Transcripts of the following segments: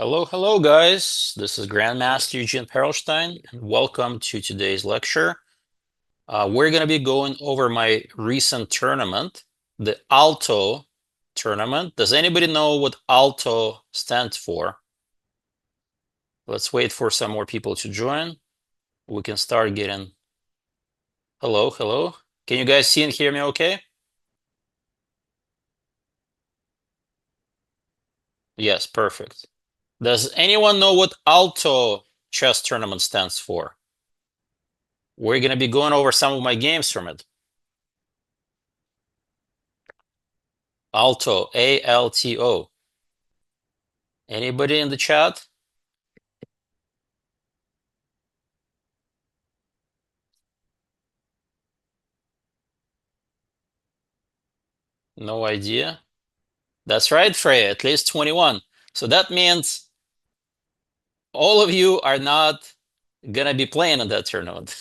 Hello, hello, guys. This is Grandmaster Eugene Perelshteyn, and welcome to today's lecture. We're going to be going over my recent tournament, the ALTO Tournament. Does anybody know what ALTO stands for? Let's wait for some more people to join. We can start getting. Hello, hello. Can you guys see and hear me okay? Yes, perfect. Does anyone know what ALTO Chess Tournament stands for? We're going to be going over some of my games from it. ALTO, A-L-T-O. Anybody in the chat? No idea. That's right, Freya, at least 21. So that means all of you are not gonna be playing in that tournament.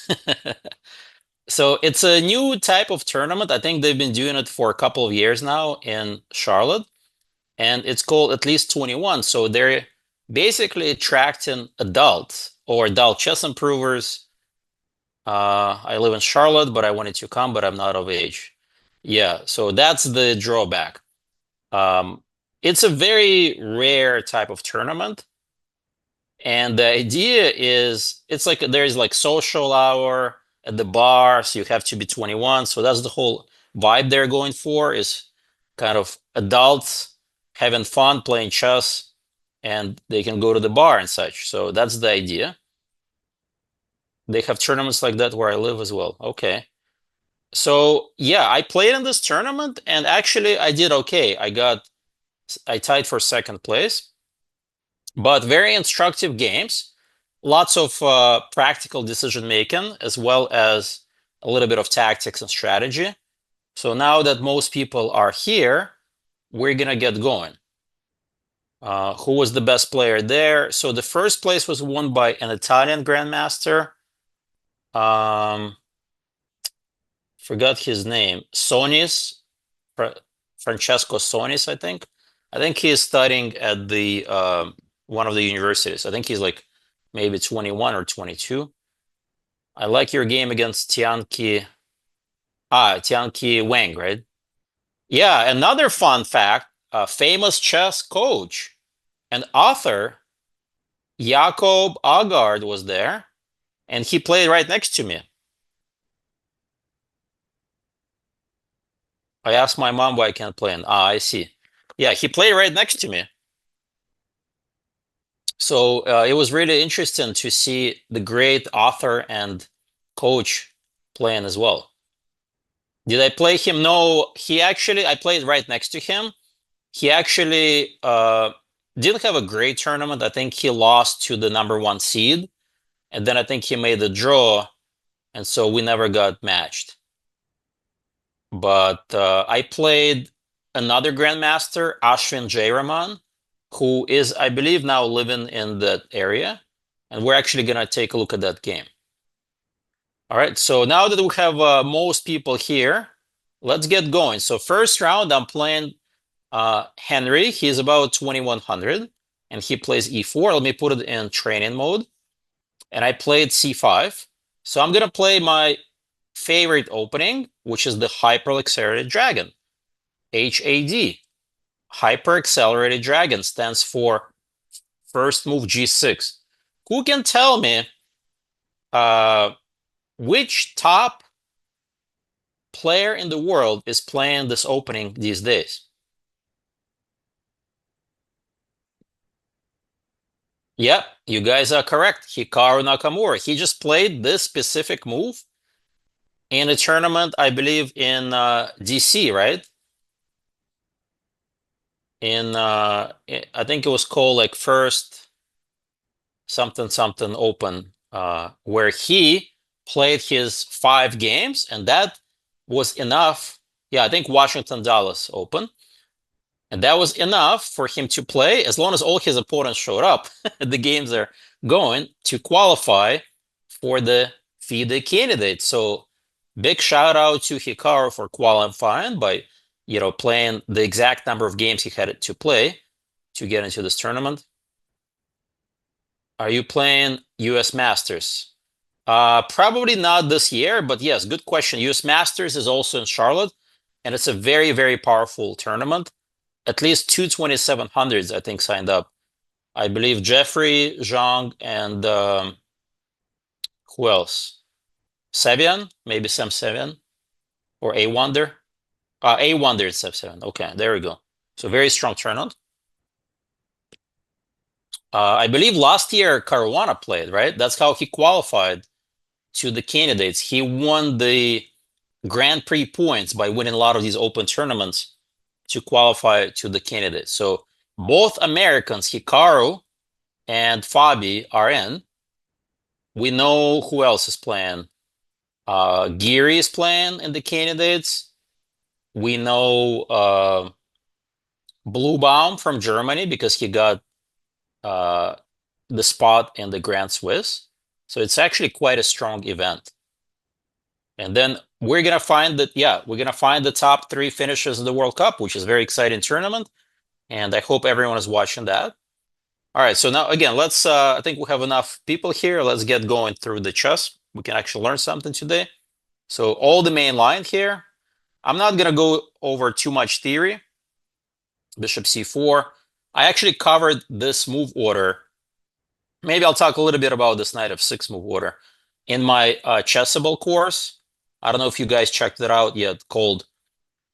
So it's a new type of tournament. I think they've been doing it for a couple of years now in Charlotte, and it's called At Least 21. So they're basically attracting adults or adult chess improvers. I live in Charlotte, but I wanted to come, but I'm not of age. Yeah, so that's the drawback. Um, it's a very rare type of tournament. And the idea is it's like there's like social hour at the bar, so you have to be 21. So that's the whole vibe they're going for is kind of adults having fun playing chess and they can go to the bar and such. So that's the idea. They have tournaments like that where I live as well. Okay. So yeah, I played in this tournament and actually I did okay. I tied for second place, but very instructive games. Lots of practical decision making, as well as a little bit of tactics and strategy. So now that most people are here, we're gonna get going. Who was the best player there? So the first place was won by an Italian grandmaster. Um, Forgot his name. Francesco Sonis, I think. I think he is studying at the one of the universities. I think he's like maybe 21 or 22. I like your game against Tianqi Wang, right? Yeah, another fun fact, a famous chess coach and author, Jakob Agard was there, and he played right next to me. I asked my mom why I can't play, and I see. Yeah, he played right next to me. So it was really interesting to see the great author and coach playing as well. Did I play him? No, I played right next to him. He actually didn't have a great tournament. I think he lost to the number one seed, and then I think he made the draw, and so we never got matched. But I played another grandmaster, Ashwin Jayaraman, who is, I believe, now living in that area, and we're actually gonna take a look at that game. All right, so now that we have most people here, let's get going. So first round, I'm playing Henry. He's about 2100, and he plays e4. Let me put it in training mode. And I played c5. So I'm gonna play my favorite opening, which is the Hyper Accelerated Dragon, HAD. Hyper Accelerated Dragon stands for first move g6. Who can tell me uh, which top player in the world is playing this opening these days? Yep, you guys are correct. Hikaru Nakamura. He just played this specific move in a tournament, I believe, in DC, right? I think it was called like First something something Open, where he played his 5 games, and that was enough. Yeah, I think Washington Dallas Open. And that was enough for him to play as long as all his opponents showed up. The games are going to qualify for the FIDE candidate. So big shout out to Hikaru for qualifying by, playing the exact number of games he had to play to get into this tournament. Are you playing US Masters? Probably not this year, but yes, good question. US Masters is also in Charlotte, and it's a very, very powerful tournament. At least two 2700s, I think, signed up. I believe Jeffrey, Zhang, and who else? Sevian, maybe Sam Sevian, or A Wonder. A Wonder is Sam Sevian. Okay, there we go. So very strong tournament. I believe last year Caruana played, right? That's how he qualified to the candidates. He won the Grand Prix points by winning a lot of these open tournaments to qualify to the candidates. So both Americans, Hikaru and Fabi, are in. We know who else is playing. Geary is playing in the candidates. We know Bluebaum from Germany because he got uh, the spot in the Grand Swiss. So it's actually quite a strong event. And then we're gonna find that, yeah, we're gonna find the top three finishers of the World Cup, which is a very exciting tournament. And I hope everyone is watching that. All right, so now again, let's I think we have enough people here. Let's get going through the chess. We can actually learn something today. So all the main line here. I'm not gonna go over too much theory. Bishop c4. I actually covered this move order. Maybe I'll talk a little bit about this knight f6 move order in my Chessable course. I don't know if you guys checked it out yet, called,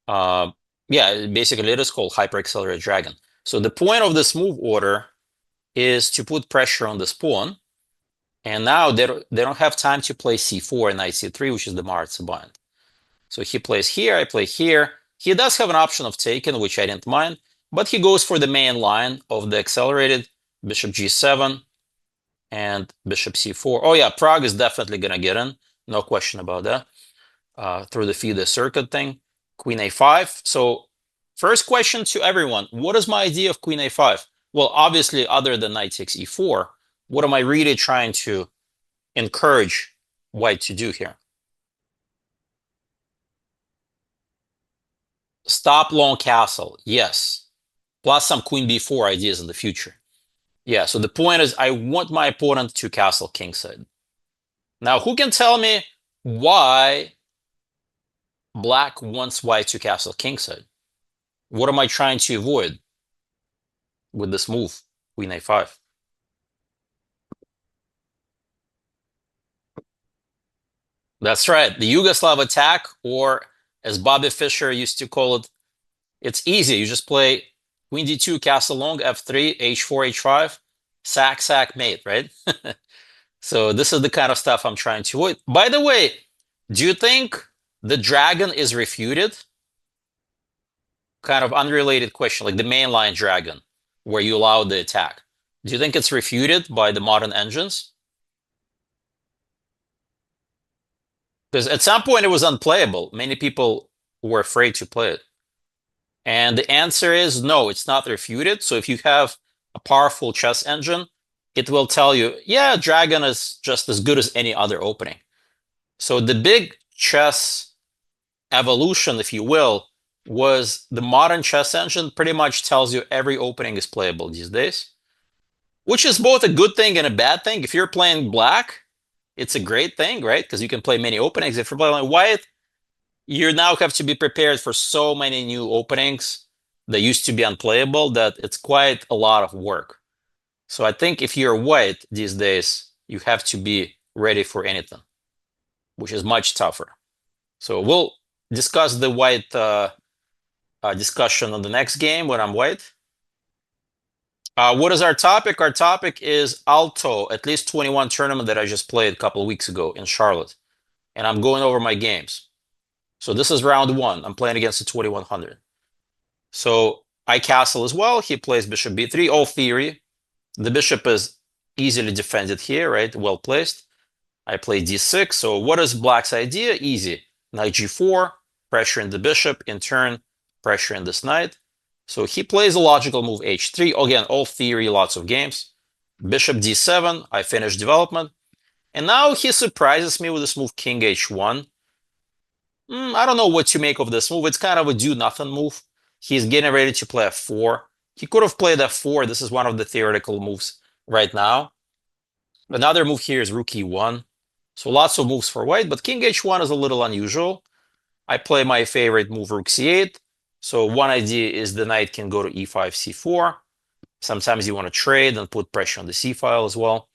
yeah, basically it is called Hyper Accelerated Dragon. So the point of this move order is to put pressure on this pawn. And now they don't have time to play c4 and knight c3, which is the Marat bind. So he plays here, I play here. He does have an option of taking, which I didn't mind, but he goes for the main line of the accelerated bishop g7 and bishop c4. Oh yeah, Prague is definitely gonna get in, no question about that. Through the feeder circuit thing. Queen a5. So first question to everyone, what is my idea of queen a5? Well, obviously, other than knight takes e4, what am I really trying to encourage white to do here? Stop long castle, yes. Plus some queen b4 ideas in the future. Yeah, so the point is I want my opponent to castle kingside. Now, who can tell me why black wants white to castle kingside? What am I trying to avoid with this move, queen a5? That's right, the Yugoslav attack, or as Bobby Fischer used to call it, it's easy. You just play queen d2, castle long, f3, h4, h5, sack, sack, mate, right? So this is the kind of stuff I'm trying to avoid. By the way, do you think the dragon is refuted? Kind of unrelated question, like the mainline dragon, where you allow the attack. Do you think it's refuted by the modern engines? Because at some point it was unplayable. Many people were afraid to play it. And the answer is no, it's not refuted. So if you have a powerful chess engine, it will tell you, yeah, dragon is just as good as any other opening. So the big chess evolution, if you will, was the modern chess engine pretty much tells you every opening is playable these days, which is both a good thing and a bad thing. If you're playing black, it's a great thing, right? Because you can play many openings. If you're playing white, you now have to be prepared for so many new openings that used to be unplayable that it's quite a lot of work. So I think if you're white these days, you have to be ready for anything, which is much tougher. So we'll discuss the white discussion on the next game when I'm white. What is our topic? Our topic is ALTO, at least 21 tournament that I just played a couple of weeks ago in Charlotte. And I'm going over my games. So this is round one. I'm playing against the 2100. So I castle as well. He plays bishop b3. All theory. The bishop is easily defended here, right? Well placed. I play d6. So what is black's idea? Easy. Knight g4, pressuring the bishop. In turn, pressuring this knight. So he plays a logical move h3. Again, all theory, lots of games. Bishop d7. I finish development. And now he surprises me with this move king h1. I don't know what to make of this move. It's kind of a do-nothing move. He's getting ready to play f4. He could have played f4. This is one of the theoretical moves right now. Another move here is rook e1. So lots of moves for white, but king h1 is a little unusual. I play my favorite move, rook c8. So one idea is the knight can go to e5, c4. Sometimes you want to trade and put pressure on the c file as well.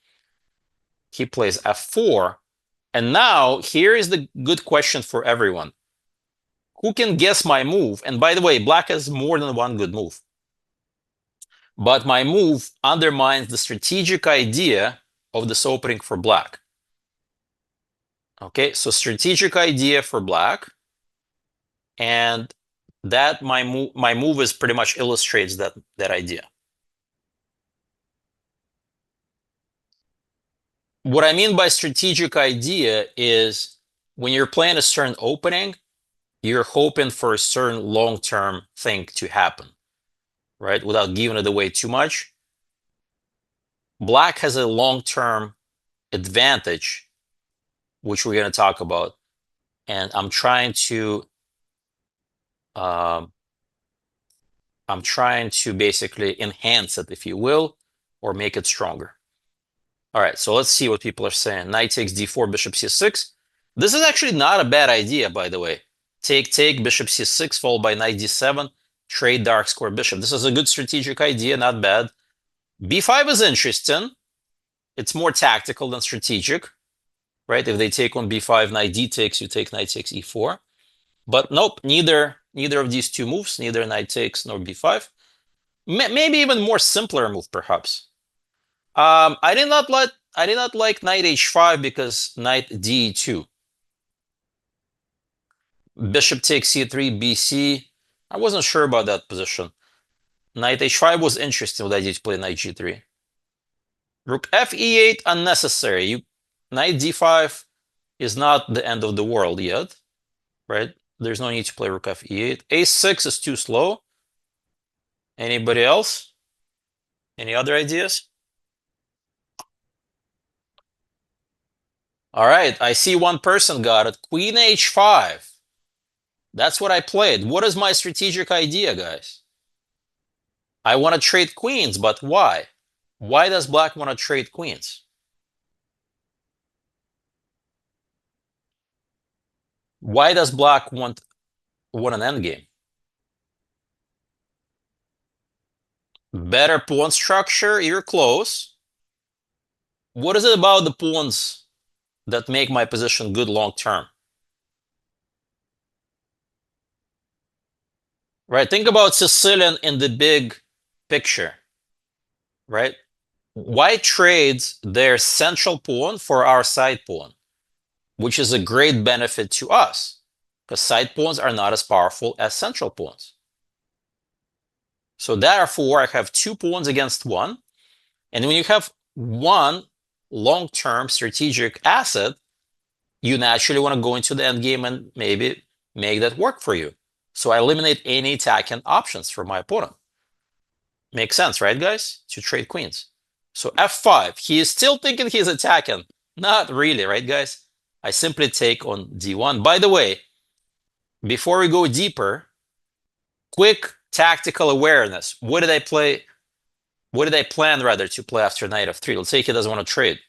He plays f4. And now here is the good question for everyone. Who can guess my move? And by the way, black has more than one good move. But my move undermines the strategic idea of this opening for black. Okay, so strategic idea for black. And that my move is pretty much illustrates that idea. What I mean by strategic idea is when you're playing a certain opening, you're hoping for a certain long-term thing to happen, right? Without giving it away too much. Black has a long-term advantage, which we're going to talk about. And I'm trying to basically enhance it, if you will, or make it stronger. All right, so let's see what people are saying. Knight takes d4, bishop c6. This is actually not a bad idea, by the way. Take, bishop c6, followed by knight d7, trade dark square bishop. This is a good strategic idea, not bad. b5 is interesting. It's more tactical than strategic, right? If they take on b5, knight d takes, you take knight takes e4. But nope, neither of these two moves, neither knight takes nor b5. Maybe even more simpler move, perhaps. I did not like knight h5 because knight d2. Bishop takes c3, bc. I wasn't sure about that position. Knight h5 was interesting with idea to play knight g3. Rook f e8, unnecessary. Knight d5 is not the end of the world yet, right? There's no need to play rook f e8. a6 is too slow. Anybody else? Any other ideas? All right, I see one person got it. Queen h5. That's what I played. What is my strategic idea, guys? I want to trade queens, but why? Why does black want to trade queens? Why does black want an endgame? Better pawn structure, you're close. What is it about the pawns that make my position good long term? Right, think about Sicilian in the big picture, right? White trades their central pawn for our side pawn, which is a great benefit to us because side pawns are not as powerful as central pawns. So therefore, I have two pawns against one. And when you have one long-term strategic asset, you naturally want to go into the endgame and maybe make that work for you. So I eliminate any attacking options for my opponent. Makes sense, right, guys? To trade queens. So f5, he is still thinking he's attacking. Not really, right, guys? I simply take on d1. By the way, before we go deeper, quick tactical awareness. What did I play? What did I plan, rather, to play after knight f3? Let's say he doesn't want to trade.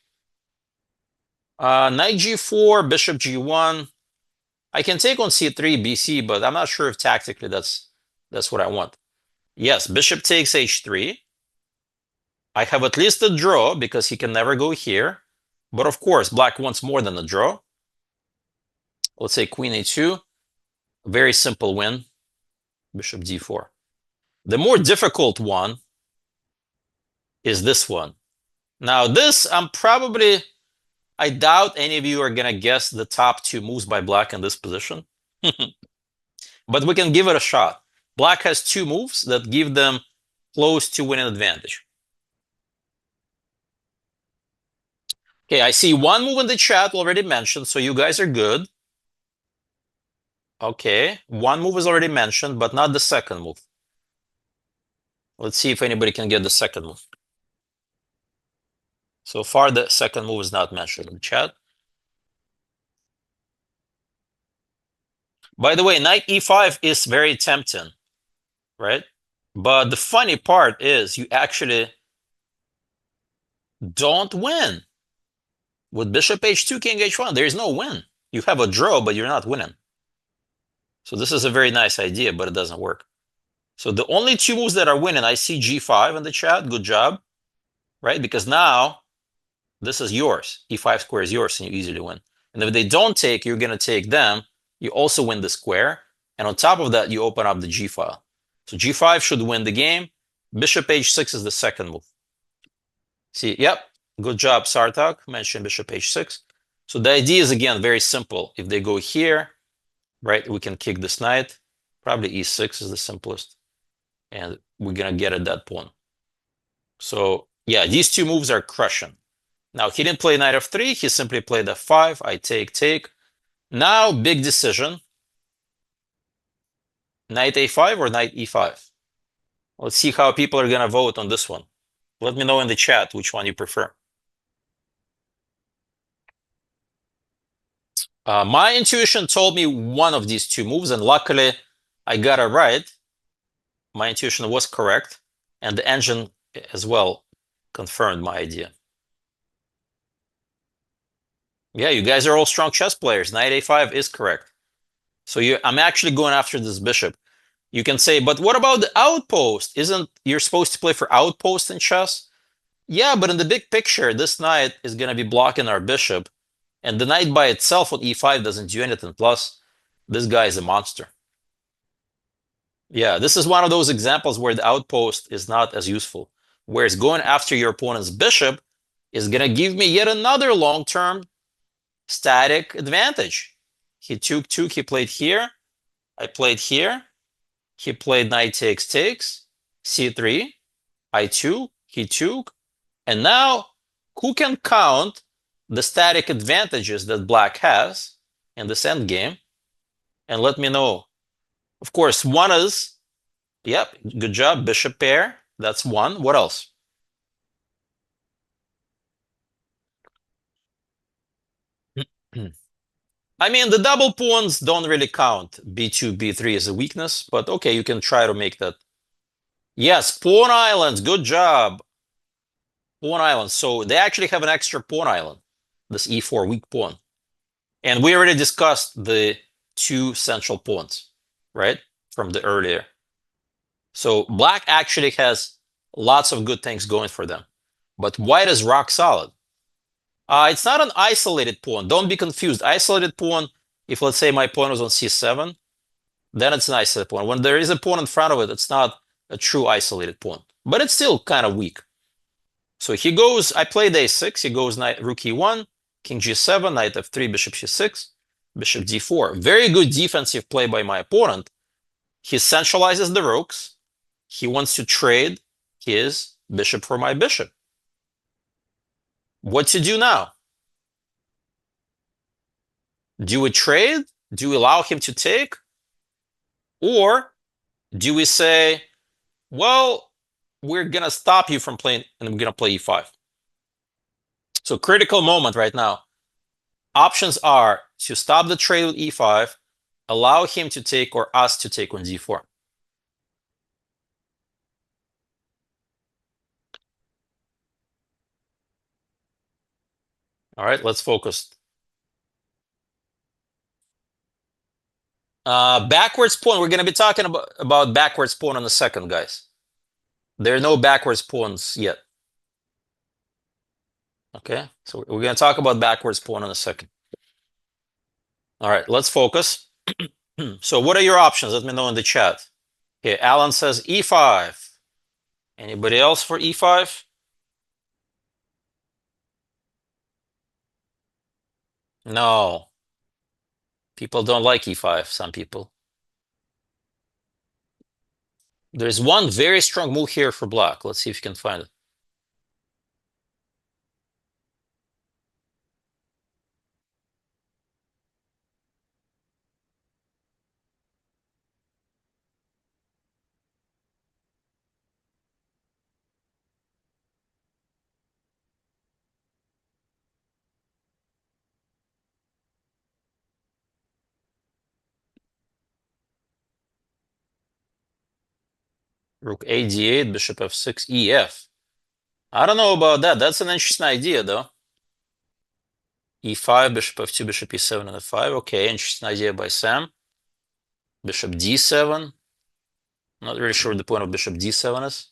Knight g4, bishop g1. I can take on c3, bc, but I'm not sure if tactically that's what I want. Yes, bishop takes h3. I have at least a draw because he can never go here. But of course, black wants more than a draw. Let's say queen a2. Very simple win. Bishop d4. The more difficult one is this one. Now this, I doubt any of you are going to guess the top two moves by black in this position. But we can give it a shot. Black has two moves that give them close to winning advantage. Okay, I see one move in the chat already mentioned, so you guys are good. Okay, one move is already mentioned, but not the second move. Let's see if anybody can get the second move. So far, the second move is not mentioned in the chat. By the way, knight e5 is very tempting, right? But the funny part is you actually don't win. With bishop h2, king h1, there is no win. You have a draw, but you're not winning. So this is a very nice idea, but it doesn't work. So the only two moves that are winning, I see g5 in the chat. Good job, right? Because now this is yours. e5 square is yours, and you easily win. And if they don't take, you're going to take them. You also win the square. And on top of that, you open up the g file. So g5 should win the game. Bishop h6 is the second move. See, yep, good job, Sartak. Mentioned bishop h6. So the idea is, again, very simple. If they go here, right, we can kick this knight. Probably e6 is the simplest. And we're going to get at that pawn. So yeah, these two moves are crushing. Now, he didn't play knight f3. He simply played f5. I take. Now, big decision. Knight a5 or knight e5? Let's see how people are going to vote on this one. Let me know in the chat which one you prefer. My intuition told me one of these two moves, and luckily I got it right. My intuition was correct, and the engine as well confirmed my idea. Yeah, you guys are all strong chess players. Knight a5 is correct. So I'm actually going after this bishop. You can say, but what about the outpost? Isn't you're supposed to play for outpost in chess? Yeah, but in the big picture, this knight is going to be blocking our bishop. And the knight by itself on e5 doesn't do anything. Plus, this guy is a monster. Yeah, this is one of those examples where the outpost is not as useful. Whereas going after your opponent's bishop is going to give me yet another long-term static advantage. He took, he played here. I played here. He played knight takes, c3, I2, he took. And now, who can count the static advantages that black has in this endgame? And let me know. Of course, one is, yep, good job, bishop pair. That's one. What else? I mean, the double pawns don't really count. b2, b3 is a weakness, but okay, you can try to make that. Yes, pawn islands, good job. Pawn islands. So they actually have an extra pawn island, this e4 weak pawn. And we already discussed the two central pawns, right, from the earlier. So black actually has lots of good things going for them. But white is rock solid. It's not an isolated pawn. Don't be confused. Isolated pawn, if let's say my pawn was on c7, then it's an isolated pawn. When there is a pawn in front of it, it's not a true isolated pawn. But it's still kind of weak. So he goes, I played a6. He goes knight, rook e1, king g7, knight f3, bishop c6, bishop d4. Very good defensive play by my opponent. He centralizes the rooks. He wants to trade his bishop for my bishop. What to do now? Do we trade? Do we allow him to take? Or do we say, well, we're going to stop you from playing and we're going to play e5? So critical moment right now. Options are to stop the trade with e5, allow him to take, or us to take on d4. All right, let's focus. Backwards pawn. We're going to be talking about backwards pawn in a second, guys. There are no backwards pawns yet. Okay, so we're going to talk about backwards pawn in a second. All right, let's focus. So what are your options? Let me know in the chat. Okay, Alan says e5. Anybody else for e5? No. People don't like e5, some people. There's one very strong move here for black. Let's see if you can find it. Rook a d8, bishop f6, ef. I don't know about that. That's an interesting idea, though. E5, bishop f2, bishop e7, and f5. Okay, interesting idea by Sam. Bishop d7. Not really sure what the point of bishop d7 is.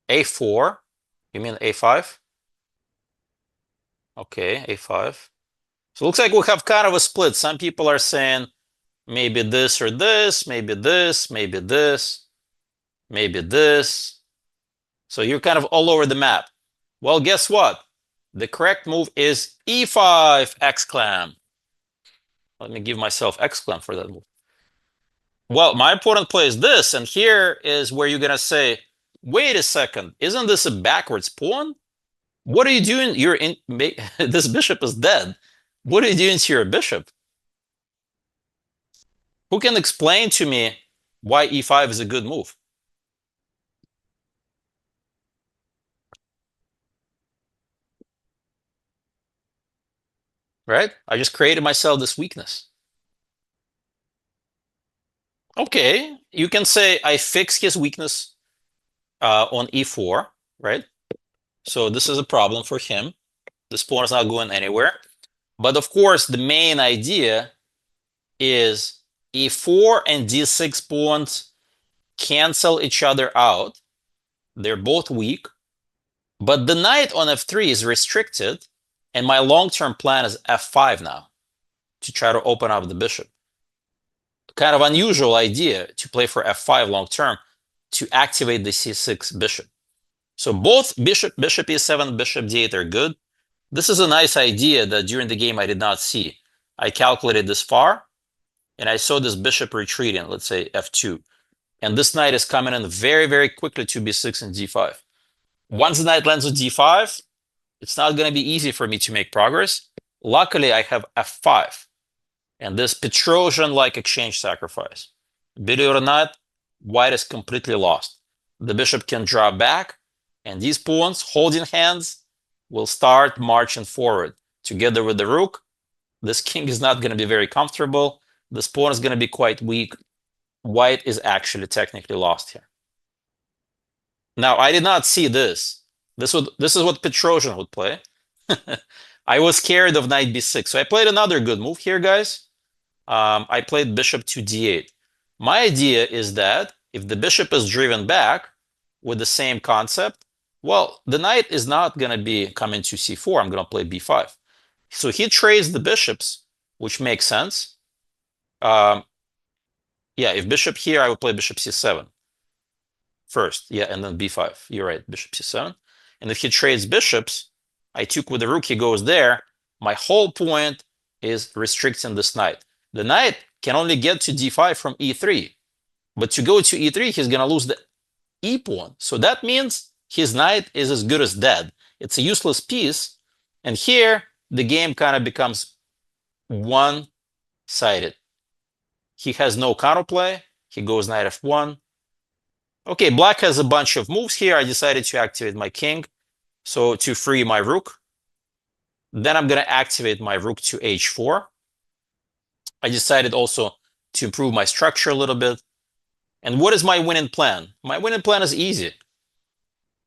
a4. You mean a5? Okay, a5. So it looks like we have kind of a split. Some people are saying maybe this or this, maybe this, maybe this, maybe this. So you're kind of all over the map. Well, guess what? The correct move is e5, exclam. Let me give myself exclam for that move. Well, my opponent plays this, and here is where you're gonna say, wait a second, isn't this a backwards pawn? What are you doing? You're in this bishop is dead. What are you doing to your bishop? Who can explain to me why e5 is a good move? Right? I just created myself this weakness. Okay, you can say I fix his weakness on e4, right? So this is a problem for him. This pawn is not going anywhere. But of course, the main idea is e4 and d6 pawns cancel each other out. They're both weak. But the knight on f3 is restricted, and my long-term plan is f5 now to try to open up the bishop. Kind of unusual idea to play for f5 long-term to activate the c6 bishop. So both bishop e7, bishop d8 are good. This is a nice idea that during the game I did not see. I calculated this far, and I saw this bishop retreating, let's say f2. And this knight is coming in very, very quickly to b6 and d5. Once the knight lands on d5, it's not going to be easy for me to make progress. Luckily, I have f5 and this Petrosian-like exchange sacrifice. Believe it or not, white is completely lost. The bishop can draw back, and these pawns holding hands will start marching forward together with the rook. This king is not going to be very comfortable. This pawn is going to be quite weak. White is actually technically lost here. Now, I did not see this. This is what Petrosian would play. I was scared of knight b6. So I played another good move here, guys. I played bishop to d8. My idea is that if the bishop is driven back with the same concept, well, the knight is not going to be coming to c4. I'm going to play b5. So he trades the bishops, which makes sense. Yeah, if bishop here, I would play bishop c7 first. Yeah, and then b5. You're right, bishop c7. And if he trades bishops, I took with the rook, he goes there. My whole point is restricting this knight. The knight can only get to d5 from e3. But to go to e3, he's going to lose the e pawn. So that means his knight is as good as dead. It's a useless piece. And here, the game kind of becomes one-sided. He has no counterplay. He goes knight f1. Okay, black has a bunch of moves here. I decided to activate my king. So to free my rook. Then I'm going to activate my rook to h4. I decided also to improve my structure a little bit. And what is my winning plan? My winning plan is easy.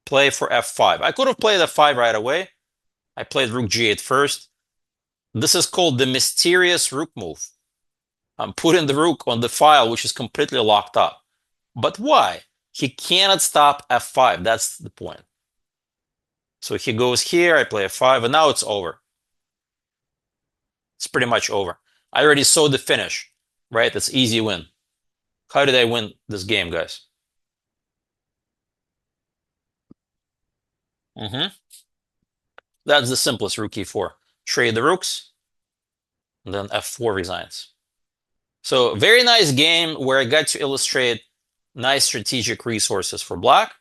Play for f5. I could have played f5 right away. I played rook g8 first. This is called the mysterious rook move. I'm putting the rook on the file, which is completely locked up. But why? He cannot stop f5. That's the point. So he goes here, I play f5, and now it's over. It's pretty much over. I already saw the finish, right? That's easy win. How did I win this game, guys? That's the simplest, rook e4. Trade the rooks, and then f4 resigns. So very nice game where I got to illustrate nice strategic resources for black.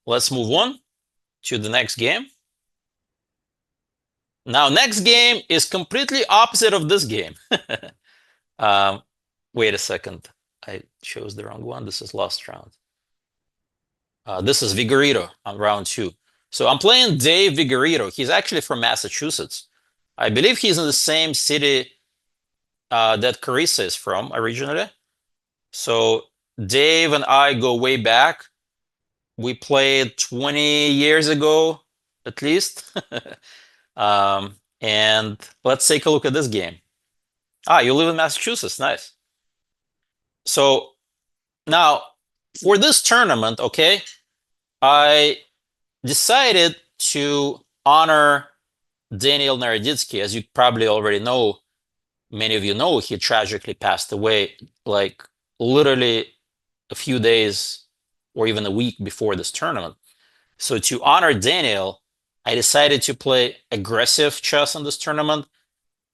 Let's move on to the next game. Now, next game is completely opposite of this game. Wait a second. I chose the wrong one. This is last round. This is Vigorito on round 2. So I'm playing Dave Vigorito. He's actually from Massachusetts. I believe he's in the same city that Carissa is from originally. So Dave and I go way back. We played 20 years ago, at least. And let's take a look at this game. Ah, you live in Massachusetts. Nice. So now for this tournament, okay, I decided to honor Daniel Naroditsky. As you probably already know, many of you know, he tragically passed away like literally a few days or even a week before this tournament. So to honor Daniel, I decided to play aggressive chess in this tournament.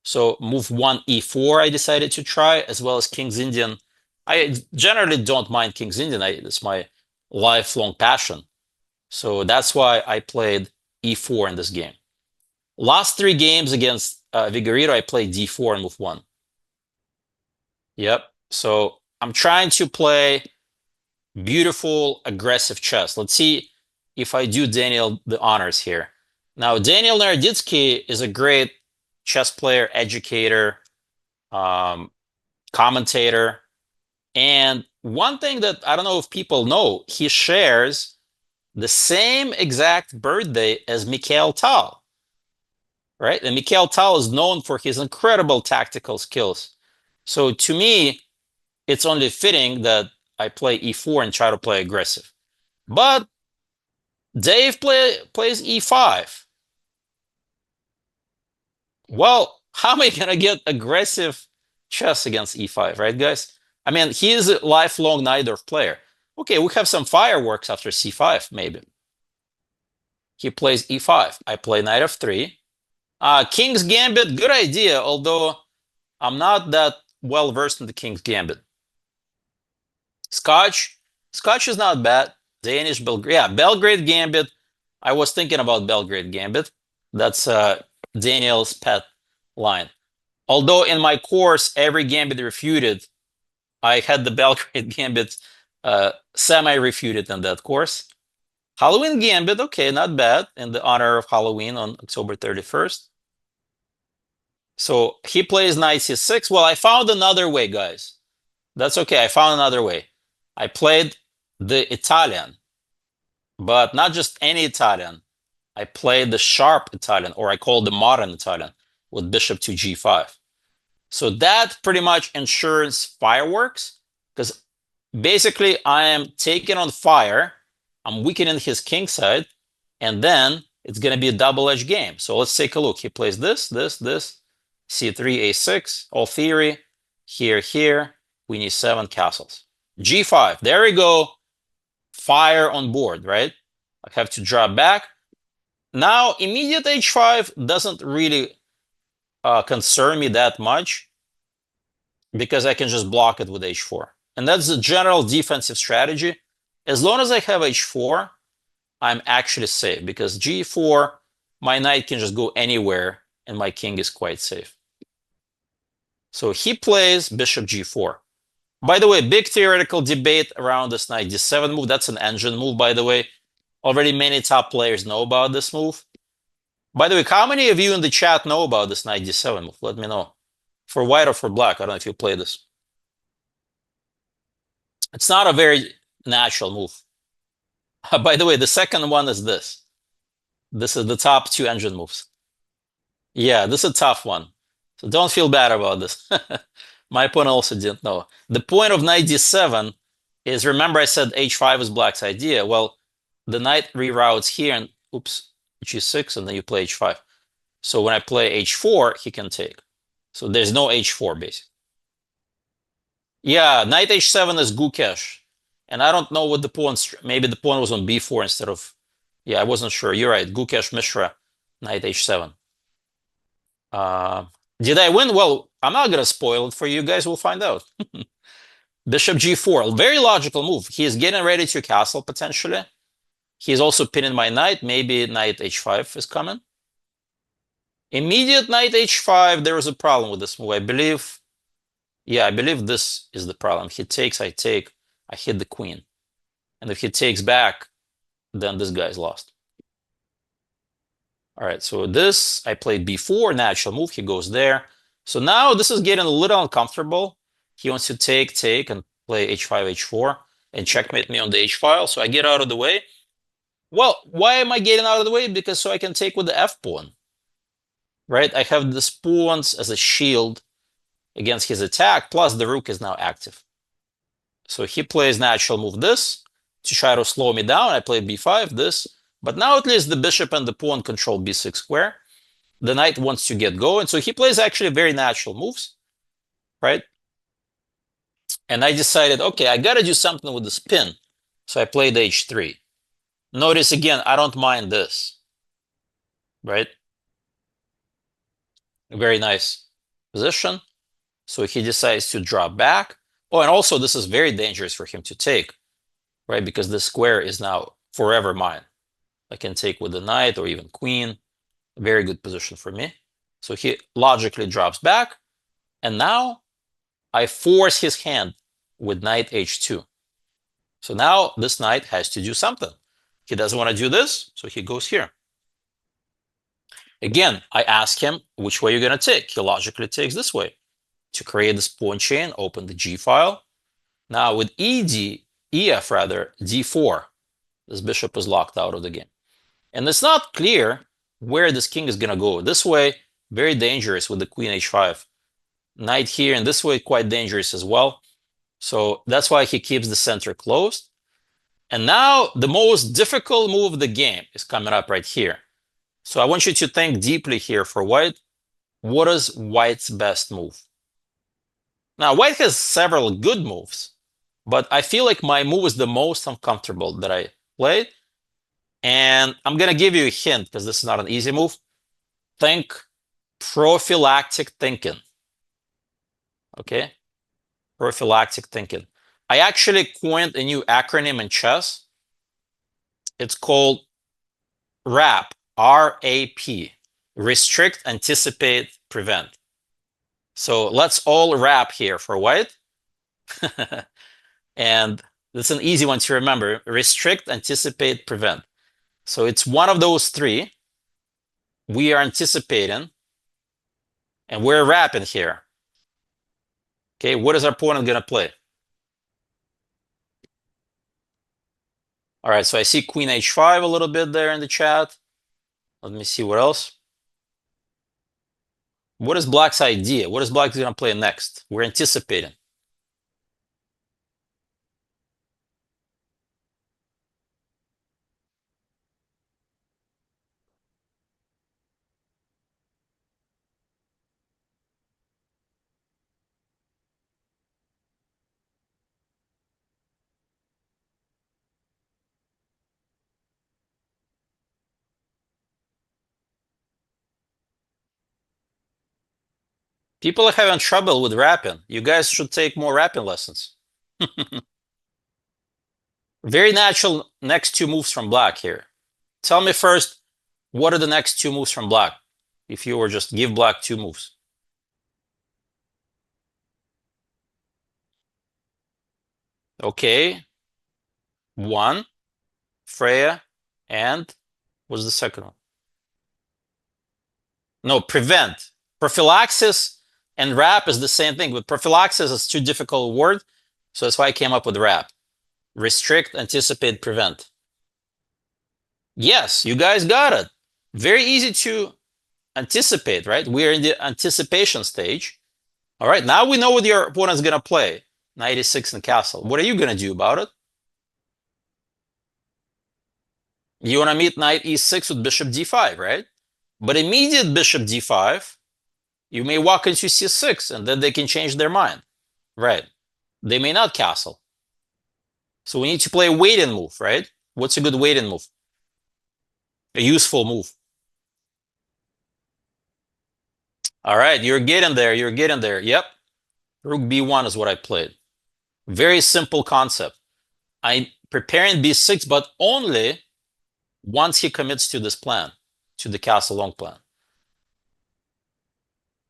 So move 1 e4 I decided to try, as well as King's Indian. I generally don't mind King's Indian. It's my lifelong passion. So that's why I played e4 in this game. Last 3 games against Vigorito, I played d4 and move 1. Yep. So I'm trying to play beautiful, aggressive chess. Let's see if I do Daniel the honors here. Now, Daniel Naroditsky is a great chess player, educator, um, commentator. And one thing that I don't know if people know, he shares the same exact birthday as Mikhail Tal, right? And Mikhail Tal is known for his incredible tactical skills. So to me, it's only fitting that I play e4 and try to play aggressive. But Dave plays e5. Well, how am I going to get aggressive chess against e5, right, guys? I mean, he is a lifelong Najdorf player. Okay, we have some fireworks after c5, maybe. He plays e5. I play knight f3. King's Gambit, good idea, although I'm not that well versed in the King's Gambit. Scotch. Scotch is not bad. Danish, Belgrade. Yeah, Belgrade Gambit. I was thinking about Belgrade Gambit. That's Daniel's pet line. Although in my course, every Gambit refuted, I had the Belgrade Gambit semi-refuted in that course. Halloween Gambit, okay, not bad, in the honor of Halloween on October 31st. So he plays knight c6. Well, I found another way, guys. That's okay. I found another way. I played the Italian, but not just any Italian. I played the sharp Italian, or I call the modern Italian, with bishop to g5. So that pretty much ensures fireworks, because basically I am taking on fire, I'm weakening his king side, and then it's going to be a double-edged game. So let's take a look. He plays this, c3, a6, all theory, here, queen e7, castles. g5, there we go. Fire on board, right? I have to drop back. Now, immediate h5 doesn't really concern me that much because I can just block it with h4. And that's the general defensive strategy. As long as I have h4, I'm actually safe because g4, my knight can just go anywhere and my king is quite safe. So he plays bishop g4. By the way, big theoretical debate around this knight d7 move. That's an engine move, by the way. Already many top players know about this move. By the way, how many of you in the chat know about this knight d7 move? Let me know. For white or for black, I don't know if you play this. It's not a very natural move. By the way, the second one is this. This is the top 2 engine moves. Yeah, this is a tough one. So don't feel bad about this. My opponent also didn't know. The point of knight d7 is, remember I said h5 is black's idea. Well, the knight reroutes here and, oops, g6, and then you play h5. So when I play h4, he can take. So there's no h4, basically. Yeah, knight h7 is Gukesh. And I don't know what the pawn, maybe the pawn was on b4 instead of, yeah, I wasn't sure. You're right, Gukesh Mishra, knight h7. Did I win? Well, I'm not going to spoil it for you guys. We'll find out. Bishop g4, very logical move. He is getting ready to castle, potentially. He's also pinning my knight. Maybe knight h5 is coming. Immediate knight h5, there is a problem with this move. I believe, yeah, I believe this is the problem. He takes, I take, I hit the queen. And if he takes back, then this guy's lost. All right, so this, I played b4, natural move. He goes there. So now this is getting a little uncomfortable. He wants to take, and play h5, h4, and checkmate me on the h-file. So I get out of the way. Well, why am I getting out of the way? Because so I can take with the f pawn. right? I have the pawns as a shield against his attack, plus the rook is now active. So he plays natural move this to try to slow me down. I play b5, this. But now at least the bishop and the pawn control b6 square. The knight wants to get going. So he plays actually very natural moves, right? And I decided, okay, I got to do something with the spin. So I played h3. Notice again, I don't mind this, right? Very nice position. So he decides to drop back. Oh, and also this is very dangerous for him to take, right? Because the square is now forever mine. I can take with the knight or even queen. Very good position for me. So he logically drops back. And now I force his hand with knight h2. So now this knight has to do something. He doesn't want to do this, so he goes here. Again, I ask him, which way you're going to take? He logically takes this way to create this pawn chain, open the G file. Now with EF rather, D4, this bishop is locked out of the game. And it's not clear where this king is going to go. This way, very dangerous with the queen h5. Knight here, and this way quite dangerous as well. So that's why he keeps the center closed. And now the most difficult move of the game is coming up right here. So I want you to think deeply here for white. What is white's best move? Now, white has several good moves, but I feel like my move is the most uncomfortable that I played. And I'm going to give you a hint because this is not an easy move. Think prophylactic thinking. Okay? Prophylactic thinking. I actually coined a new acronym in chess. It's called RAP, R-A-P, restrict, anticipate, prevent. So let's all RAP here for white. And this is an easy one to remember. Restrict, anticipate, prevent. So it's one of those three. We are anticipating, and we're rapping here. Okay, what is our opponent going to play? All right, so I see queen h5 a little bit there in the chat. Let me see what else. What is black's idea? What is black going to play next? We're anticipating. People are having trouble with rapping. You guys should take more rapping lessons. Very natural next two moves from black here. Tell me first, what are the next two moves from black? If you were just give black two moves. Okay. One, Freya, and what's the second one? No, prevent. Prophylaxis and rap is the same thing, but prophylaxis is too difficult a word, so that's why I came up with rap. Restrict, anticipate, prevent. Yes, you guys got it. Very easy to anticipate, right? We're in the anticipation stage. All right, now we know what your opponent's going to play. Knight e6 in castle. What are you going to do about it? You want to meet knight e6 with bishop d5, right? But immediate bishop d5, you may walk into c6, and then they can change their mind, right? They may not castle. So we need to play a wait-in move, right? What's a good wait-in move? A useful move. All right, you're getting there. You're getting there. Yep. Rook b1 is what I played. Very simple concept. I'm preparing b6, but only once he commits to this plan, to the castle long plan.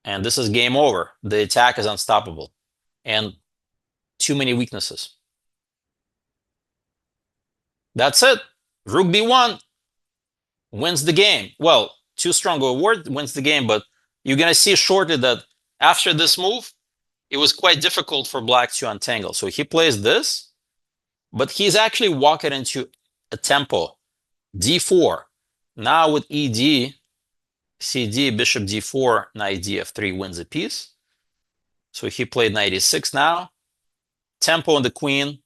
And this is game over. The attack is unstoppable. And too many weaknesses. That's it. Rook b1 wins the game. Well, too strong a word, wins the game, but you're going to see shortly that after this move, it was quite difficult for black to untangle. So he plays this, but he's actually walking into a tempo, d4. Now with ed, CD, bishop d4, knight df3 wins a piece. So he played knight e6 now. Tempo on the queen.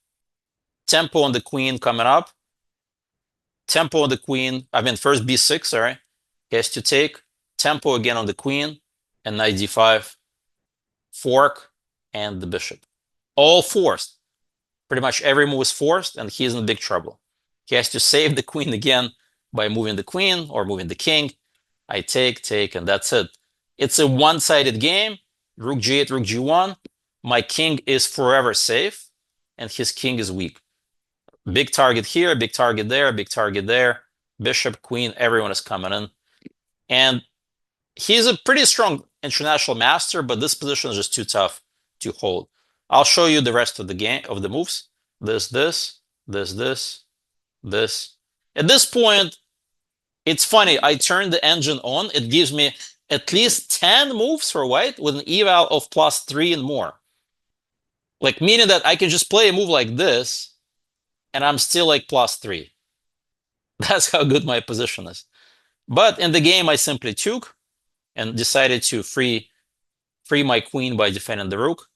Tempo on the queen coming up. Tempo on the queen. I mean, first b6, sorry. He has to take. Tempo again on the queen. And knight d5. Fork and the bishop. All forced. Pretty much every move is forced, and he's in big trouble. He has to save the queen again by moving the queen or moving the king. I take, and that's it. It's a one-sided game. Rook g8, rook g1. My king is forever safe, and his king is weak. Big target here, big target there, big target there. Bishop, queen, everyone is coming in. And he's a pretty strong international master, but this position is just too tough to hold. I'll show you the rest of the game, of the moves. This. At this point, it's funny. I turn the engine on. It gives me at least 10 moves for white with an eval of +3 and more. Like, meaning that I can just play a move like this, and I'm still like +3. That's how good my position is. But in the game, I simply took and decided to free my queen by defending the rook.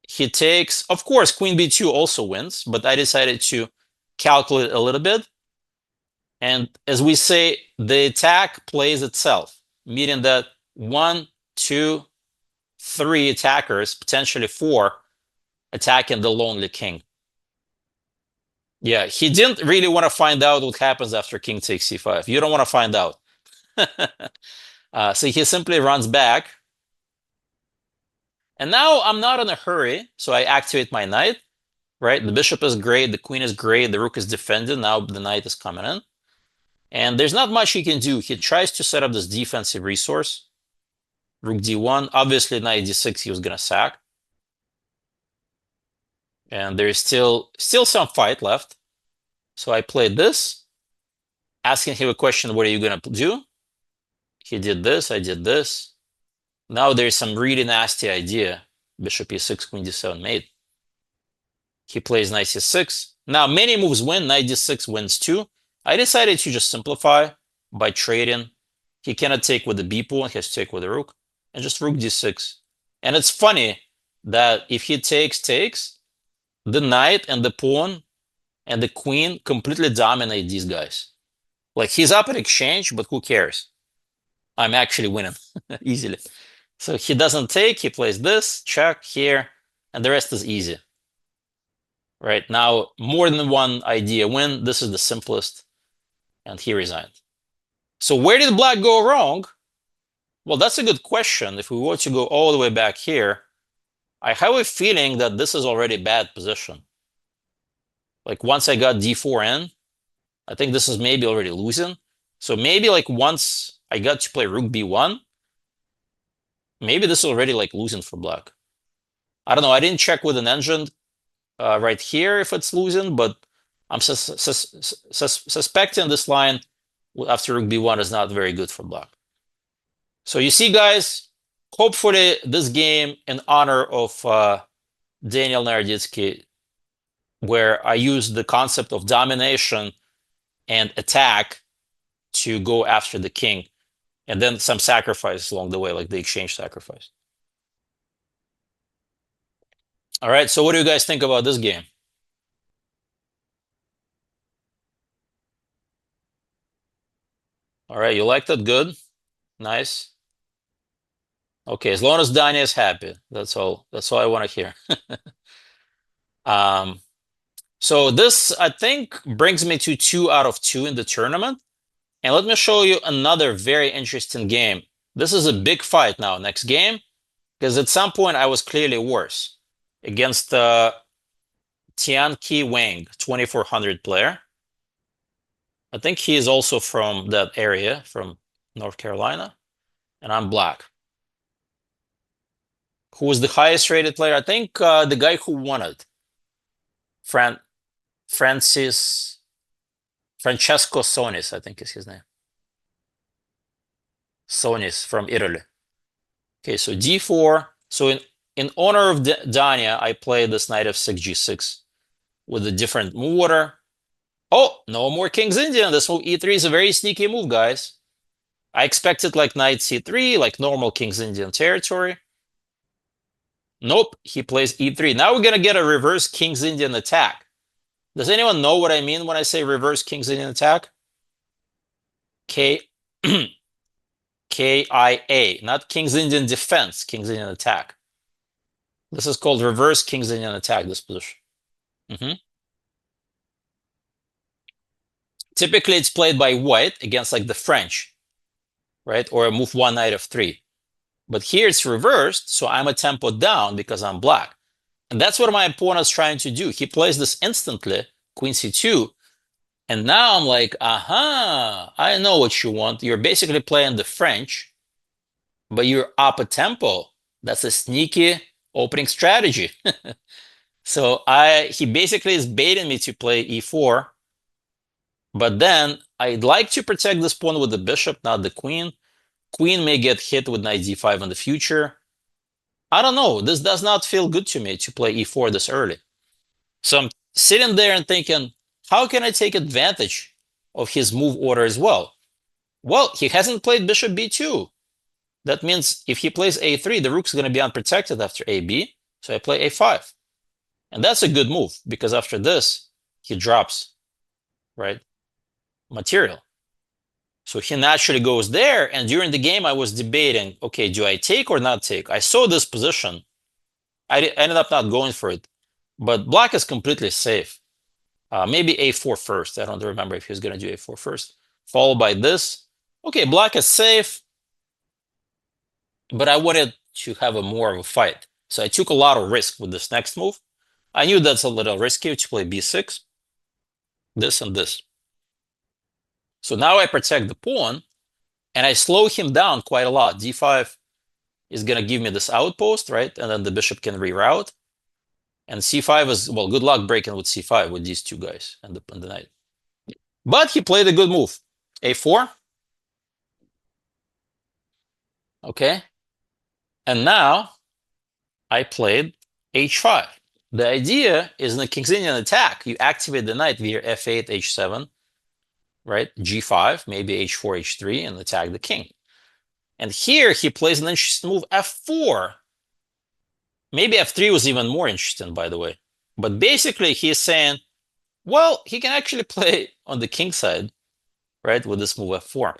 He takes, of course, queen b2 also wins, but I decided to calculate a little bit. And as we say, the attack plays itself, meaning that 1, 2, 3 attackers, potentially 4, attacking the lonely king. Yeah, he didn't really want to find out what happens after king takes c5. You don't want to find out. So he simply runs back. And now I'm not in a hurry, so I activate my knight, right? The bishop is great, the queen is great, the rook is defended, now the knight is coming in. And there's not much he can do. He tries to set up this defensive resource. Rook d1, obviously knight d6 he was gonna sack. And there's still some fight left. So I played this, asking him a question, what are you gonna do? He did this, I did this. Now there's some really nasty idea. Bishop e6, queen d7 mate. He plays knight c6. Now many moves win, knight d6 wins too. I decided to just simplify by trading. He cannot take with the b pawn, he has to take with the rook, and just rook d6. And it's funny that if he takes, the knight and the pawn and the queen completely dominate these guys. Like, he's up in exchange, but who cares? I'm actually winning easily. So he doesn't take, he plays this, check here, and the rest is easy. Right now, more than one idea win. This is the simplest, and he resigned. So where did black go wrong? Well, that's a good question. If we were to go all the way back here, I have a feeling that this is already bad position. Like, once I got d4 in, I think this is maybe already losing. So maybe like once I got to play rook b1, maybe this is already like losing for black. I don't know. I didn't check with an engine right here if it's losing, but I'm suspecting this line after rook b1 is not very good for black. So you see, guys, hopefully this game in honor of Daniel Naroditsky, where I use the concept of domination and attack to go after the king, and then some sacrifice along the way, like the exchange sacrifice. All right, so what do you guys think about this game? All right, you liked it? Good. Nice. Okay, as long as Danya is happy, that's all I want to hear. So this, I think, brings me to 2 out of 2 in the tournament. And let me show you another very interesting game. This is a big fight now, next game, because at some point I was clearly worse against Tianqi Wang, 2400 player. I think he is also from that area, from North Carolina, and I'm black. Who was the highest rated player? I think the guy who won it, Francesco Sonis, I think is his name. Sonis from Italy. Okay, so d4. So in honor of Danya, I played this knight f6, g6 with a different move order. Oh, no more King's Indian. This move e3 is a very sneaky move, guys. I expected like knight c3, like normal King's Indian territory. Nope, he plays e3. Now we're gonna get a reverse King's Indian attack. Does anyone know what I mean when I say reverse King's Indian attack? K KIA, not King's Indian defense, King's Indian attack. This is called reverse King's Indian attack, this position. Typically, it's played by white against like the French, right? Or a move one knight of 3. But here it's reversed, so I'm a tempo down because I'm black. And that's what my opponent's trying to do. He plays this instantly, queen c2, and now I'm like, aha, I know what you want. You're basically playing the French, but you're up a tempo. That's a sneaky opening strategy. So he basically is baiting me to play e4, but then I'd like to protect this pawn with the bishop, not the queen. Queen may get hit with knight d5 in the future. I don't know. This does not feel good to me to play e4 this early. So I'm sitting there and thinking, how can I take advantage of his move order as well? Well, he hasn't played bishop b2. That means if he plays a3, the rook's going to be unprotected after ab. So I play a5. And that's a good move because after this, he drops, right, material. So he naturally goes there. And during the game, I was debating, okay, do I take or not take? I saw this position. I ended up not going for it. But black is completely safe. Maybe a4 first. I don't remember if he was going to do a4 first. Followed by this. Okay, black is safe. But I wanted to have more of a fight. So I took a lot of risk with this next move. I knew that's a little risky to play b6. This and this. So now I protect the pawn. And I slow him down quite a lot. d5 is going to give me this outpost, right? And then the bishop can reroute. And c5 is, well, good luck breaking with c5 with these two guys and the knight. But he played a good move. a4. Okay. And now I played h5. The idea is in the King's Indian attack, you activate the knight via f8, h7, right? g5, maybe h4, h3, and attack the king. And here he plays an interesting move, f4. Maybe f3 was even more interesting, by the way. But basically, he's saying, well, he can actually play on the king side, right, with this move f4.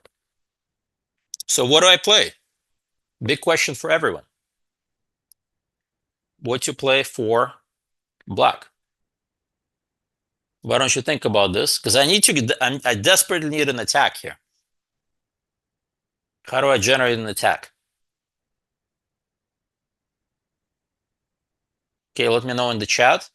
So what do I play? Big question for everyone. What to play for black? Why don't you think about this? Because I desperately need an attack here. How do I generate an attack? Okay, let me know in the chat.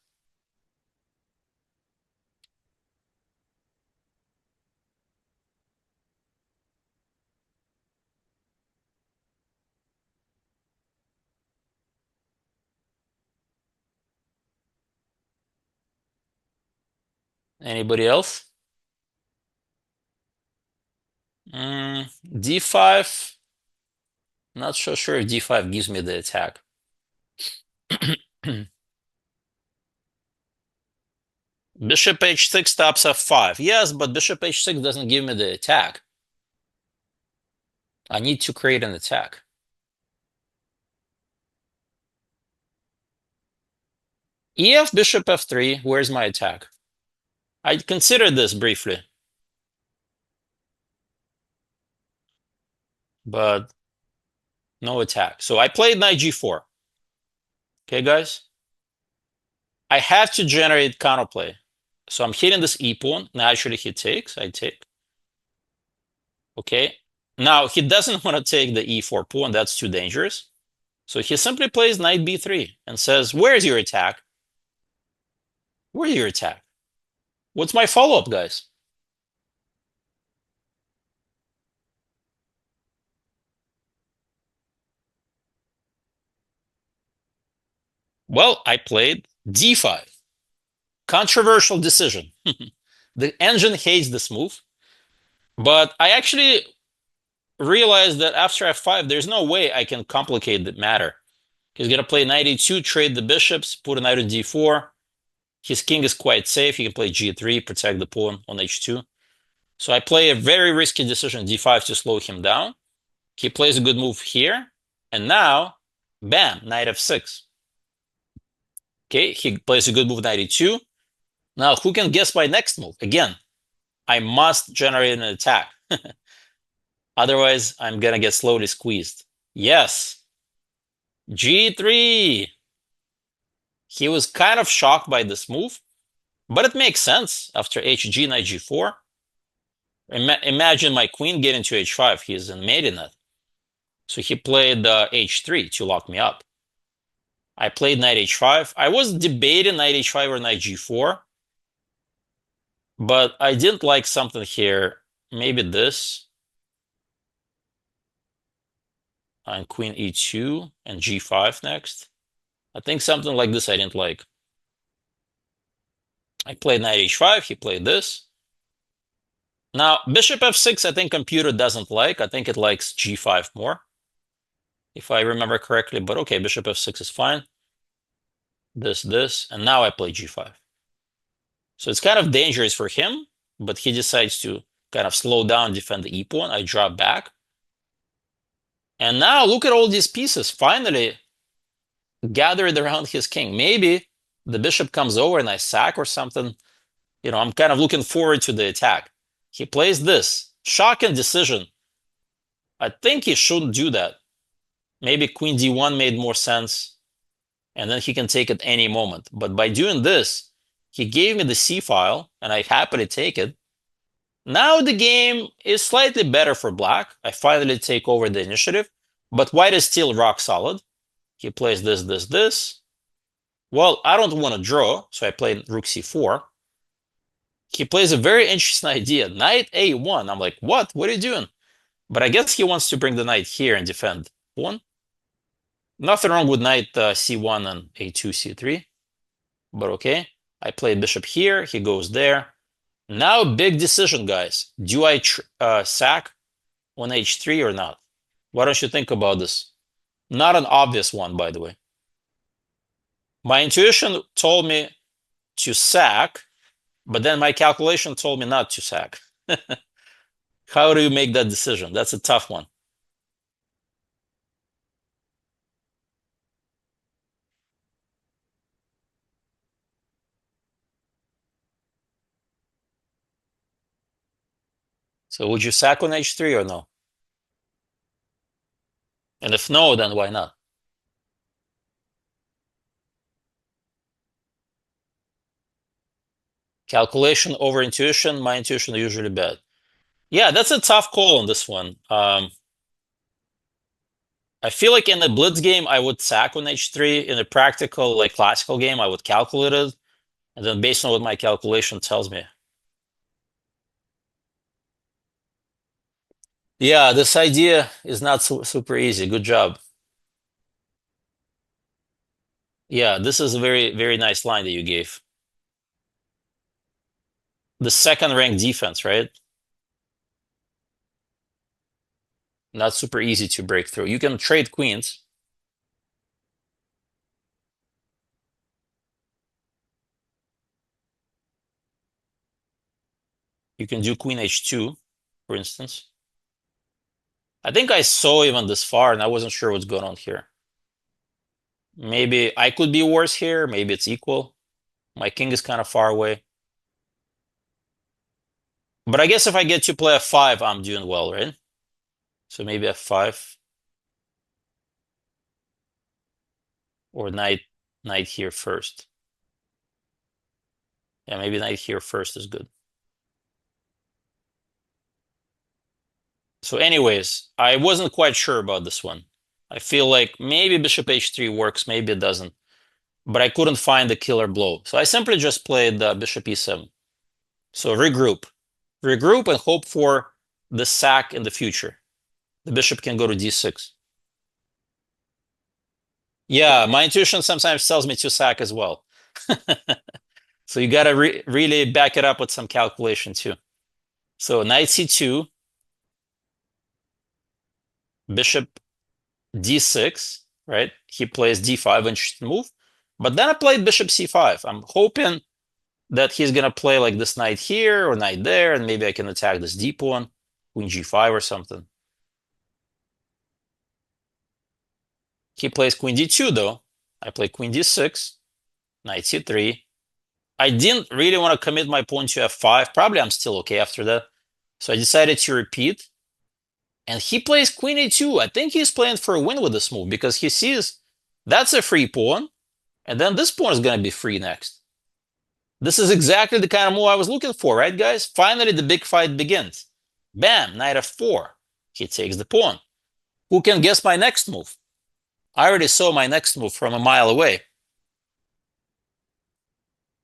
Anybody else? d5. Not so sure if d5 gives me the attack. Bishop h6 stops f5. Yes, but bishop h6 doesn't give me the attack. I need to create an attack. Ef bishop f3, where's my attack? I considered this briefly. But no attack. So I played knight g4. Okay, guys? I have to generate counterplay. So I'm hitting this e pawn. Naturally, he takes. I take. Okay. Now, he doesn't want to take the e4 pawn. That's too dangerous. So he simply plays knight b3 and says, where's your attack? Where's your attack? What's my follow-up, guys? Well, I played d5. Controversial decision. The engine hates this move. But I actually realized that after f5, there's no way I can complicate the matter. He's going to play knight e2, trade the bishops, put a knight on d4. His king is quite safe. He can play g3, protect the pawn on h2. So I play a very risky decision, d5, to slow him down. He plays a good move here. And now, bam, knight f6. Okay, he plays a good move, knight e2. Now, who can guess my next move? Again, I must generate an attack. Otherwise, I'm going to get slowly squeezed. Yes, g3. He was kind of shocked by this move, but it makes sense after hg, knight g4. Imagine my queen getting to h5. He's in mate. So he played h3 to lock me up. I played knight h5. I was debating knight h5 or knight g4, but I didn't like something here. Maybe this. And queen e2 and g5 next. I think something like this I didn't like. I played knight h5. He played this. Now, bishop f6, I think computer doesn't like. I think it likes g5 more, if I remember correctly. But okay, bishop f6 is fine. This, and now I play g5. So it's kind of dangerous for him, but he decides to kind of slow down, defend the e-pawn. I drop back. And now look at all these pieces finally gathered around his king. Maybe the bishop comes over and I sack or something. You know, I'm kind of looking forward to the attack. He plays this. Shocking decision. I think he shouldn't do that. Maybe queen d1 made more sense, and then he can take it any moment. But by doing this, he gave me the c file, and I happily take it. Now the game is slightly better for black. I finally take over the initiative, but white is still rock solid. He plays this. Well, I don't want to draw, so I played rook c4. He plays a very interesting idea, knight a1. I'm like, what? What are you doing? But I guess he wants to bring the knight here and defend pawn. Nothing wrong with knight c1 and a2, c3, but okay. I play bishop here, he goes there. Now, big decision, guys. Do I sack on h3 or not? Why don't you think about this? Not an obvious one, by the way. My intuition told me to sack, but then my calculation told me not to sack. How do you make that decision? That's a tough one. So would you sack on h3 or no? And if no, then why not? Calculation over intuition. My intuition is usually bad. Yeah, that's a tough call on this one. I feel like in a blitz game, I would sack on h3. In a practical, like classical game, I would calculate it. And then based on what my calculation tells me. Yeah, this idea is not super easy. Good job. Yeah, this is a very, very nice line that you gave. The second rank defense, right? Not super easy to break through. You can trade queens. You can do queen h2, for instance. I think I saw even this far and I wasn't sure what's going on here. Maybe I could be worse here. Maybe it's equal. My king is kind of far away. But I guess if I get to play f5, I'm doing well, right? So maybe f5 or knight here first. Yeah, maybe knight here first is good. So anyways, I wasn't quite sure about this one. I feel like maybe bishop h3 works, maybe it doesn't. But I couldn't find the killer blow. So I simply just played bishop e7. So regroup. Regroup and hope for the sack in the future. The bishop can go to d6. Yeah, my intuition sometimes tells me to sack as well. So you got to really back it up with some calculation too. So knight c2, bishop d6, right? He plays d5, interesting move. But then I played bishop c5. I'm hoping that he's gonna play like this knight here or knight there, and maybe I can attack this d pawn, queen g5 or something. He plays queen d2 though. I play queen d6, knight c3. I didn't really want to commit my pawn to f5. Probably I'm still okay after that. So I decided to repeat. And he plays queen a2. I think he's playing for a win with this move because he sees that's a free pawn. And then this pawn is going to be free next. This is exactly the kind of move I was looking for, right, guys? Finally, the big fight begins. Bam, knight f4. He takes the pawn. Who can guess my next move? I already saw my next move from a mile away.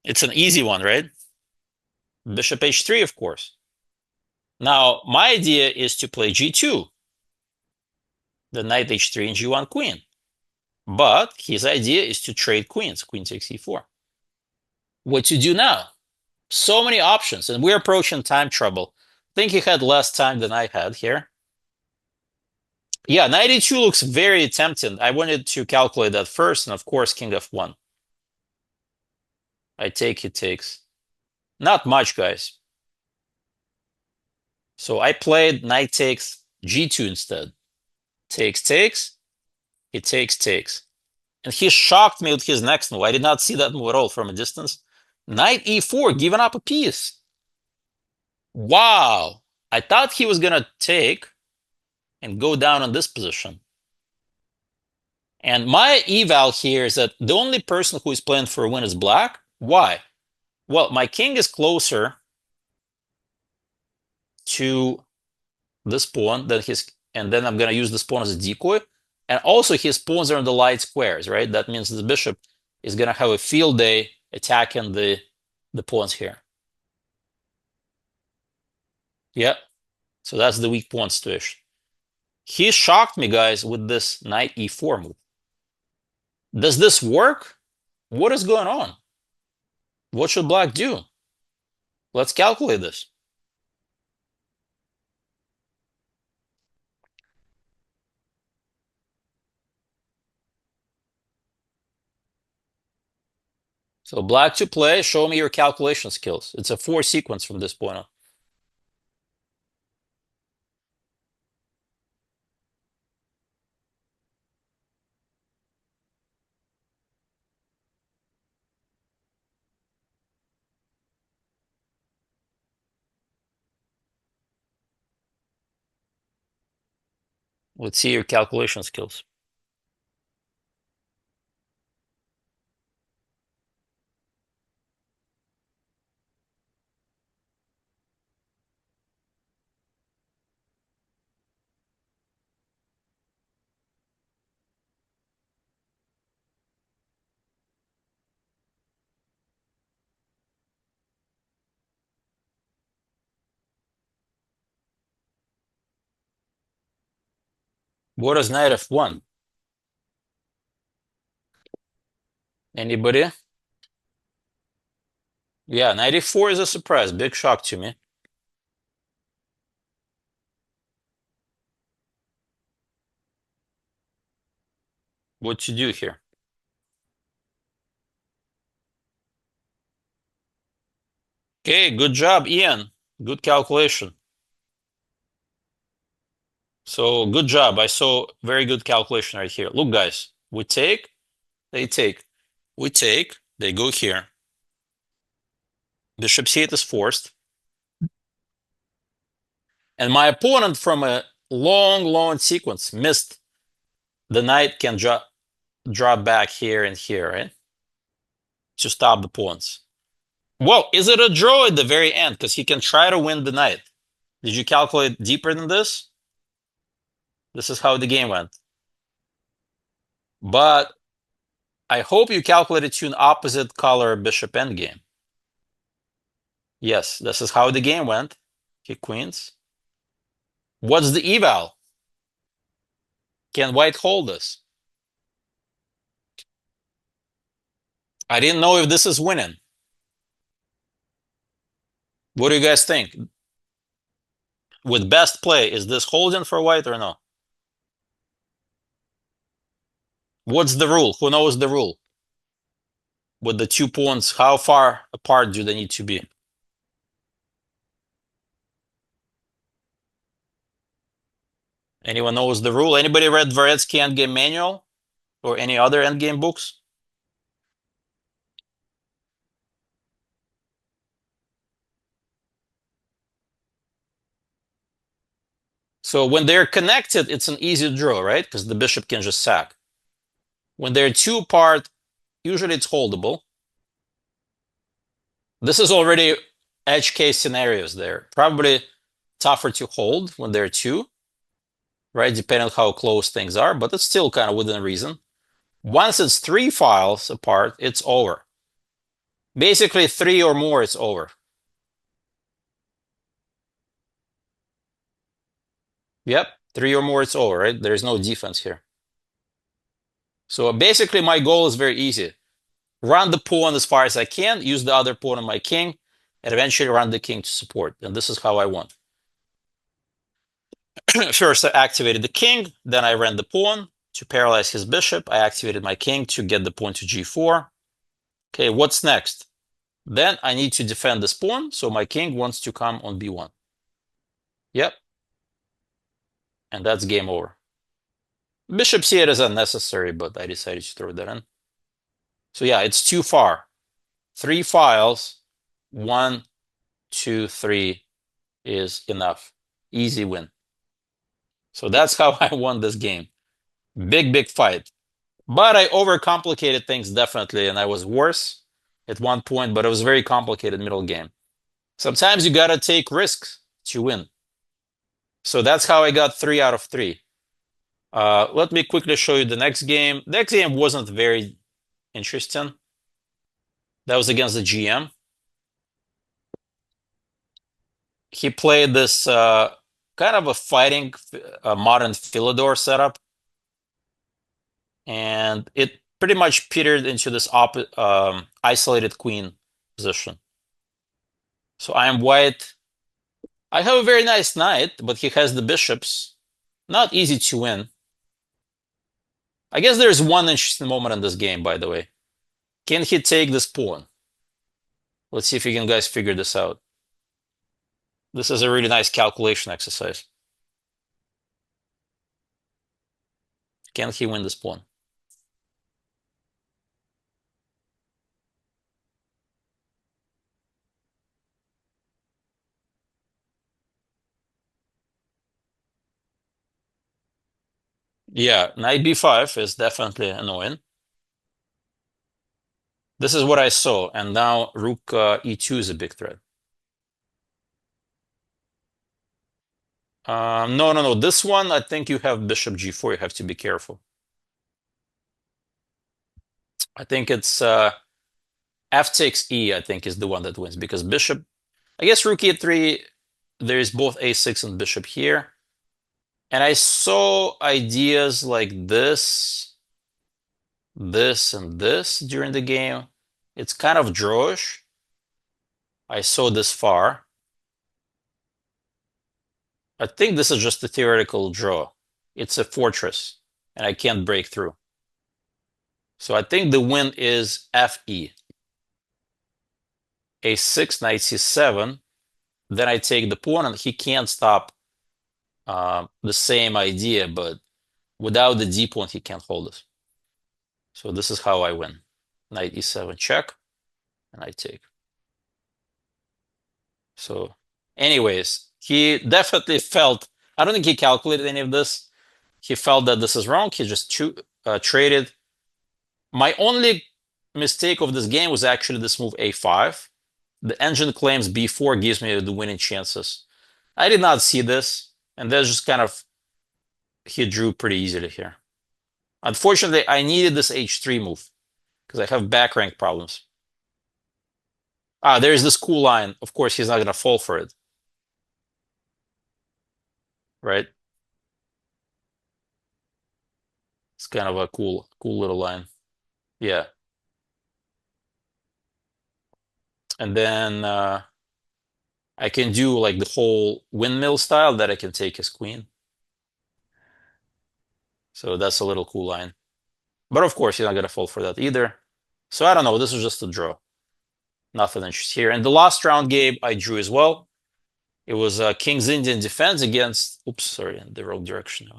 It's an easy one, right? Bishop h3, of course. Now, my idea is to play g2, the knight h3 and g1 queen. But his idea is to trade queens, queen takes e4. What to do now? So many options, and we're approaching time trouble. I think he had less time than I had here. Yeah, knight e2 looks very tempting. I wanted to calculate that first, and of course, king f1. I take, he takes. Not much, guys. So I played knight takes g2 instead. Takes, takes. He takes, takes. And he shocked me with his next move. I did not see that move at all from a distance. Knight e4, giving up a piece. Wow. I thought he was going to take and go down on this position. And my eval here is that the only person who is playing for a win is black. Why? Well, my king is closer to this pawn than his, and then I'm going to use this pawn as a decoy. And also his pawns are in the light squares, right? That means the bishop is going to have a field day attacking the pawns here. Yeah. So that's the weak pawn situation. He shocked me, guys, with this knight e4 move. Does this work? What is going on? What should black do? Let's calculate this. So black to play, show me your calculation skills. It's a 4 sequence from this point on. Let's see your calculation skills. What is knight f1? Anybody? Yeah, knight e4 is a surprise. Big shock to me. What to do here? Okay, good job, Ian. Good calculation. So good job. I saw very good calculation right here. Look, guys, we take, they take. We take, they go here. Bishop c8 is forced. And my opponent from a long sequence missed. The knight can drop back here and here, right? To stop the pawns. Well, is it a draw at the very end? Because he can try to win the knight. Did you calculate deeper than this? This is how the game went. But I hope you calculated to an opposite color bishop endgame. Yes, this is how the game went. He queens. What's the eval? Can white hold this? I didn't know if this is winning. What do you guys think? With best play, is this holding for white or no? What's the rule? Who knows the rule? with the 2 pawns, how far apart do they need to be? Anyone knows the rule? Anybody read Dvoretsky Endgame Manual or any other endgame books? So when they're connected, it's an easy draw, right? Because the bishop can just sack. When they're two apart, usually it's holdable. This is already edge case scenarios there. Probably tougher to hold when they're two, right? Depending on how close things are, but it's still kind of within reason. Once it's three files apart, it's over. Basically, three or more, it's over. Yep, three or more, it's over, right? There's no defense here. So basically, my goal is very easy. Run the pawn as far as I can, use the other pawn on my king, and eventually run the king to support. And this is how I won. First, I activated the king, then I ran the pawn to paralyze his bishop. I activated my king to get the pawn to g4. Okay, what's next? Then I need to defend this pawn, so my king wants to come on b1. Yep. And that's game over. Bishop c8 is unnecessary, but I decided to throw that in. So yeah, it's too far. Three files, 1, 2, 3 is enough. Easy win. So that's how I won this game. Big fight. But I overcomplicated things definitely, and I was worse at one point, but it was a very complicated middle game. Sometimes you gotta take risks to win. So that's how I got 3 out of 3. Let me quickly show you the next game. The next game wasn't very interesting. That was against the GM. He played this kind of a fighting modern Philidor setup. And it pretty much petered into this isolated queen position. So I am white. I have a very nice knight, but he has the bishops. Not easy to win. I guess there's one interesting moment in this game, by the way. Can he take this pawn? Let's see if you can guys figure this out. This is a really nice calculation exercise. Can he win this pawn? Yeah, knight b5 is definitely annoying. This is what I saw, and now rook e2 is a big threat. No. This one, I think you have bishop g4. You have to be careful. I think it's f takes e, I think, is the one that wins because bishop, I guess rook e3, there's both a6 and bishop here. And I saw ideas like this, and this during the game. It's kind of drawish. I saw this far. I think this is just a theoretical draw. It's a fortress, and I can't break through. So I think the win is fe. a6, knight c7. Then I take the pawn, and he can't stop the same idea, but without the d pawn, he can't hold it. So this is how I win. Knight e7 check, and I take. So anyways, he definitely felt, I don't think he calculated any of this. He felt that this is wrong. He just traded. My only mistake of this game was actually this move a5. The engine claims b4 gives me the winning chances. I did not see this, and that's just kind of, he drew pretty easily here. Unfortunately, I needed this h3 move because I have back rank problems. There's this cool line. Of course, he's not going to fall for it. Right? It's kind of a cool little line. Yeah. And then I can do like the whole windmill style that I can take his queen. So that's a little cool line. But of course, he's not going to fall for that either. So I don't know. This was just a draw. Nothing interesting here. And the last round game I drew as well. It was King's Indian defense against. Oops, sorry, in the wrong direction.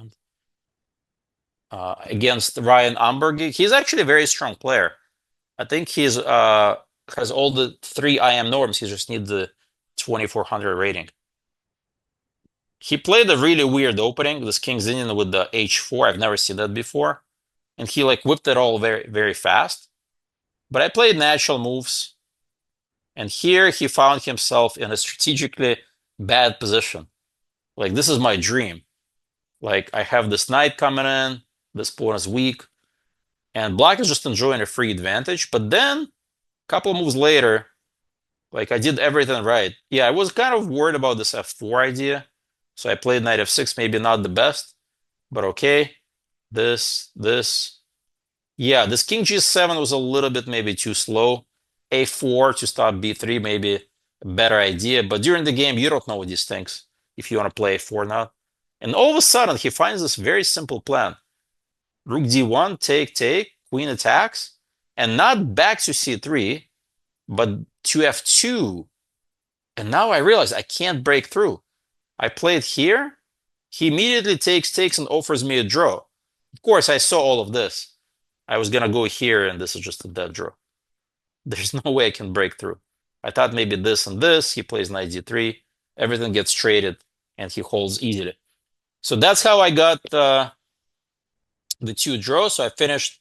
Against Ryan Amberg. He's actually a very strong player. I think he's has all the 3 IM norms. He just needs the 2400 rating. He played a really weird opening, this King's Indian with the H4. I've never seen that before. And he like whipped it all very, very fast. But I played natural moves. And here he found himself in a strategically bad position. Like, this is my dream. Like, I have this knight coming in, this pawn is weak, and black is just enjoying a free advantage. But then, a couple of moves later, like, I did everything right. Yeah, I was kind of worried about this f4 idea. So I played knight f6, maybe not the best, but okay. This. Yeah, this king g7 was a little bit maybe too slow. A4 to stop b3, maybe a better idea. But during the game, you don't know these things if you want to play a4 now. And all of a sudden, he finds this very simple plan. Rook d1, take, queen attacks, and not back to c3, but to f2. And now I realize I can't break through. I played here. He immediately takes, and offers me a draw. Of course, I saw all of this. I was gonna go here, and this is just a dead draw. There's no way I can break through. I thought maybe this and this. He plays knight d3. Everything gets traded, and he holds easily. So that's how I got the 2 draws. So I finished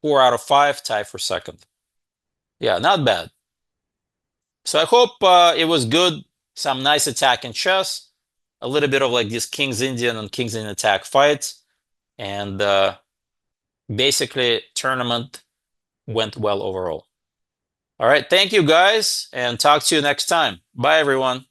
4 out of 5, tie for second. Yeah, not bad. So I hope it was good. Some nice attack in chess. A little bit of like these King's Indian and King's Indian attack fights. And basically, tournament went well overall. All right, thank you guys, and talk to you next time. Bye, everyone.